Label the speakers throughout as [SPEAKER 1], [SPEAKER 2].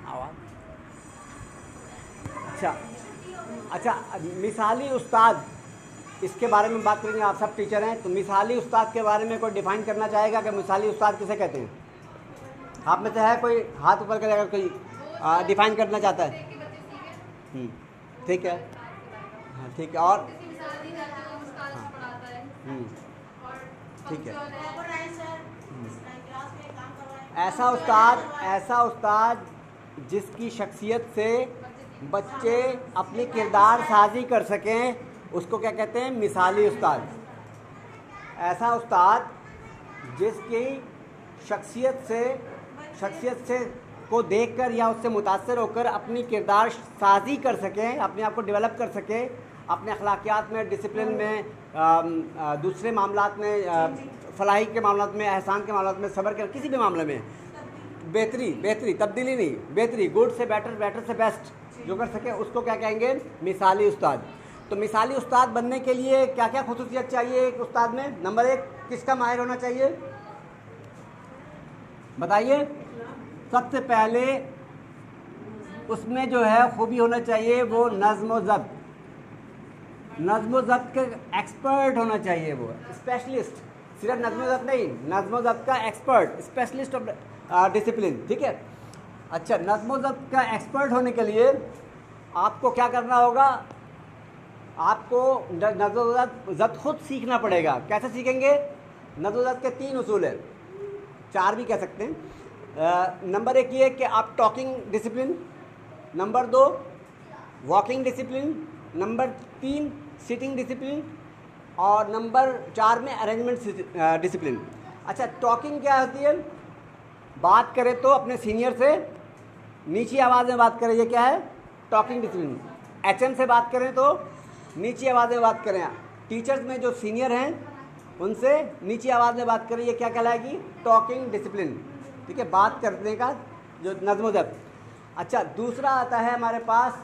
[SPEAKER 1] आवाज़। अच्छा अच्छा, मिसाली उस्ताद, इसके बारे में बात करेंगे। आप सब टीचर हैं, तो मिसाली उस्ताद के बारे में कोई डिफाइन करना चाहेगा कि मिसाली उस्ताद किसे कहते हैं? आप में से है कोई हाथ ऊपर करेगा, कोई डिफाइन करना चाहता है? हम्म, ठीक है। हाँ ठीक है। और हाँ, हम्म, ठीक है। ऐसा उस्ताद जिसकी शख्सियत से बच्चे अपनी किरदार साजी कर सकें, उसको क्या कहते हैं? मिसाली उस्ताद। ऐसा उस्ताद जिसकी शख्सियत से को देखकर या उससे मुतासर होकर अपनी किरदार साजी कर सकें, अपने आप को डेवलप कर सके, अपने अखलाकियात में, डिसिप्लिन में, दूसरे मामलात में, फलाही के मामलात में, एहसान के मामलात में, सब्र के किसी भी मामले में बेहतरी तब्दीली नहीं, बेहतरी, गुड से बेटर, बेटर से बेस्ट जो कर सके, उसको क्या कहेंगे? मिसाली उस्ताद। तो मिसाली उस्ताद बनने के लिए क्या क्या खुसूसियत चाहिए एक उस्ताद में? नंबर 1, किसका माहिर होना चाहिए? बताइए। सबसे पहले उसमें जो है खूबी होना चाहिए वो नज़्म व ज़ब्त का एक्सपर्ट होना चाहिए, वो स्पेशलिस्ट, सिर्फ नज़्म व ज़ब्त नहीं, नज़्म व ज़ब्त का एक्सपर्ट, स्पेशलिस्ट ऑफ डिसिप्लिन। ठीक है। अच्छा, नज़्म व ज़ब्त का एक्सपर्ट होने के लिए आपको क्या करना होगा? आपको नज़्म व ज़ब्त खुद सीखना पड़ेगा। कैसे सीखेंगे? नज़्म व ज़ब्त के 3 उसूल हैं, 4 भी कह सकते हैं। नंबर 1 ये कि आप talking discipline, number 2 walking discipline, number 3 sitting discipline, और नंबर 4 में अरेंजमेंट डिसिप्लिन। अच्छा, टॉकिंग क्या होती है? बात करें तो अपने सीनियर से नीची आवाज़ में बात करें, ये क्या है? Talking discipline. एचएम से बात करें तो नीची आवाज़ में बात करें, टीचर्स में जो सीनियर हैं उनसे नीची आवाज़ में बात करें, ये क्या कहलाएगी? Talking discipline. ठीक है, बात करने का जो नज़्म व ज़ब्त। अच्छा, दूसरा आता है हमारे पास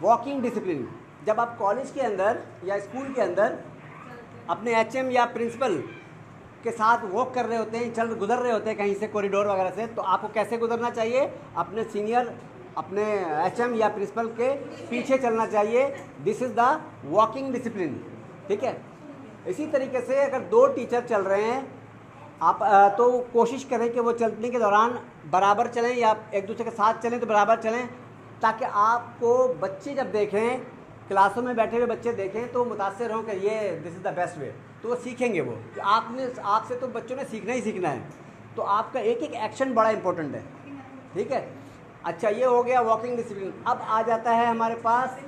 [SPEAKER 1] वॉकिंग डिसिप्लिन। जब आप कॉलेज के अंदर या स्कूल के अंदर अपने एचएम या प्रिंसिपल के साथ वॉक कर रहे होते हैं, गुजर रहे होते हैं कहीं से, कॉरिडोर वगैरह से, तो आपको कैसे गुजरना चाहिए? अपने सीनियर, अपने एचएम या प्रिंसिपल के पीछे चलना चाहिए। This is the walking discipline. ठीक है। इसी तरीके से अगर 2 टीचर चल रहे हैं आप, तो कोशिश करें कि वो चलने के दौरान बराबर चलें या एक दूसरे के साथ चलें तो बराबर चलें, ताकि आपको बच्चे जब देखें, क्लासों में बैठे हुए बच्चे देखें तो मुतासर हों कि ये this is the best way, तो वो सीखेंगे। वो आपसे तो बच्चों ने सीखना ही सीखना है, तो आपका एक एक एक्शन बड़ा इंपॉर्टेंट है। ठीक है। अच्छा, ये हो गया वॉकिंग डिसिप्लिन। अब आ जाता है हमारे पास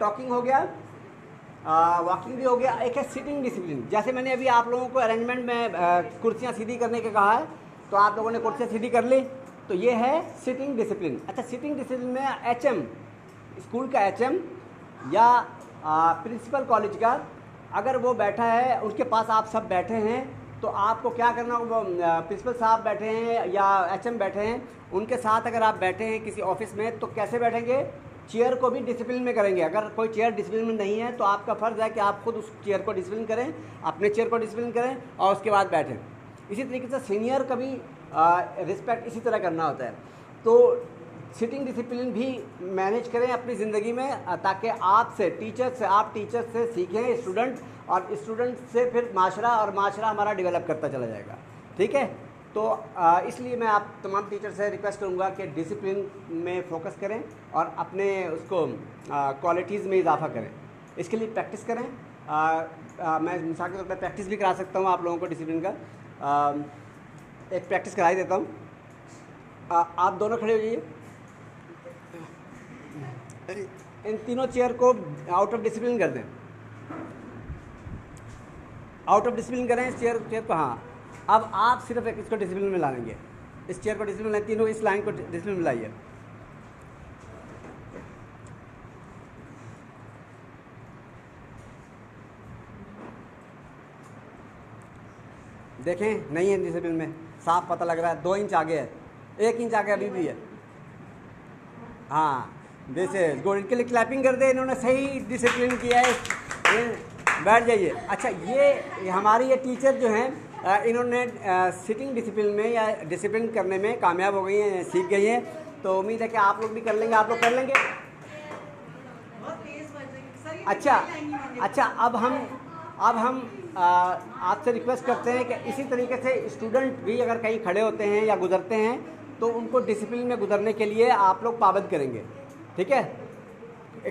[SPEAKER 1] टॉकिंग हो गया, वॉकिंग भी हो गया, एक है सिटिंग डिसिप्लिन। जैसे मैंने अभी आप लोगों को अरेंजमेंट में कुर्सियाँ सीधी करने के कहा है, तो आप लोगों ने कुर्सियाँ सीधी कर ली, तो ये है सिटिंग डिसिप्लिन। अच्छा, सिटिंग डिसिप्लिन में एचएम, स्कूल का एचएम या प्रिंसिपल कॉलेज का, अगर वो बैठा है, उसके पास आप सब बैठे हैं, तो आपको क्या करना होगा? प्रिंसिपल साहब बैठे हैं या एचएम बैठे हैं, उनके साथ अगर आप बैठे हैं किसी ऑफिस में, तो कैसे बैठेंगे? चेयर को भी डिसिप्लिन में करेंगे। अगर कोई चेयर डिसिप्लिन में नहीं है तो आपका फ़र्ज़ है कि आप खुद उस चेयर को डिसिप्लिन करें, अपने चेयर को डिसिप्लिन करें और उसके बाद बैठें। इसी तरीके से सीनियर का भी रिस्पेक्ट इसी तरह करना होता है। तो सिटिंग डिसिप्लिन भी मैनेज करें अपनी ज़िंदगी में, ताकि आपसे आप टीचर से सीखें स्टूडेंट, और स्टूडेंट से फिर माशरा, और माशरा हमारा डेवलप करता चला जाएगा। ठीक है। तो इसलिए मैं आप तमाम टीचर से रिक्वेस्ट करूँगा कि डिसिप्लिन में फ़ोकस करें और अपने उसको क्वालिटीज़ में इजाफा करें। इसके लिए प्रैक्टिस करें। मैं मिसाल के तौर पर प्रैक्टिस भी करा सकता हूँ आप लोगों को डिसिप्लिन का। एक प्रैक्टिस करा ही देता हूँ। आप दोनों खड़े हो जाइए। इन तीनों चेयर को आउट ऑफ डिसिप्लिन कर दें, आउट ऑफ डिसिप्लिन करें इस चेयर को। हाँ, अब आप सिर्फ एक इसको डिसिप्लिन में लाएंगे, इस चेयर को डिसिप्लिन में, तीनों इस लाइन को डिसिप्लिन में लाइए। देखें, नहीं है डिसिप्लिन में, साफ पता लग रहा है। 2 इंच आगे है, 1 इंच आगे अभी भी है। हाँ, दिस इज गुड। इनके लिए क्लैपिंग कर दे, इन्होंने सही डिसिप्लिन किया है। बैठ जाइए। अच्छा, ये हमारी ये टीचर जो हैं, इन्होंने सिटिंग डिसिप्लिन में या डिसिप्लिन करने में कामयाब हो गई हैं, सीख गई हैं। तो उम्मीद है कि आप लोग भी कर लेंगे, आप लोग कर लेंगे। अच्छा, अब हम आपसे रिक्वेस्ट करते हैं कि इसी तरीके से स्टूडेंट भी अगर कहीं खड़े होते हैं या गुजरते हैं तो उनको डिसिप्लिन में गुजरने के लिए आप लोग पाबंद करेंगे, ठीक है।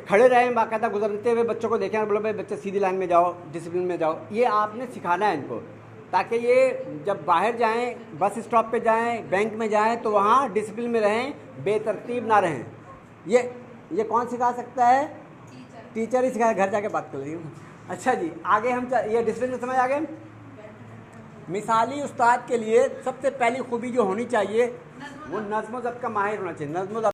[SPEAKER 1] खड़े रहें, बाकायदा गुजरते हुए बच्चों को देखें, बोलो भाई बच्चे सीधी लाइन में जाओ, डिसिप्लिन में जाओ। ये आपने सिखाना है इनको, ताकि ये जब बाहर जाएं, बस स्टॉप पे जाएं, बैंक में जाएं, तो वहाँ डिसिप्लिन में रहें, बेतरतीब ना रहें। ये कौन सिखा सकता है? टीचर ही सिखाया, घर जाके बात कर रही हूँ। अच्छा जी, आगे हम ये डिसिप्लिन समझ आ गए। मिसाली उस्ताद के लिए सबसे पहली खूबी जो होनी चाहिए वो नज़्म व ज़ब्त का माहिर होना चाहिए। नज़्म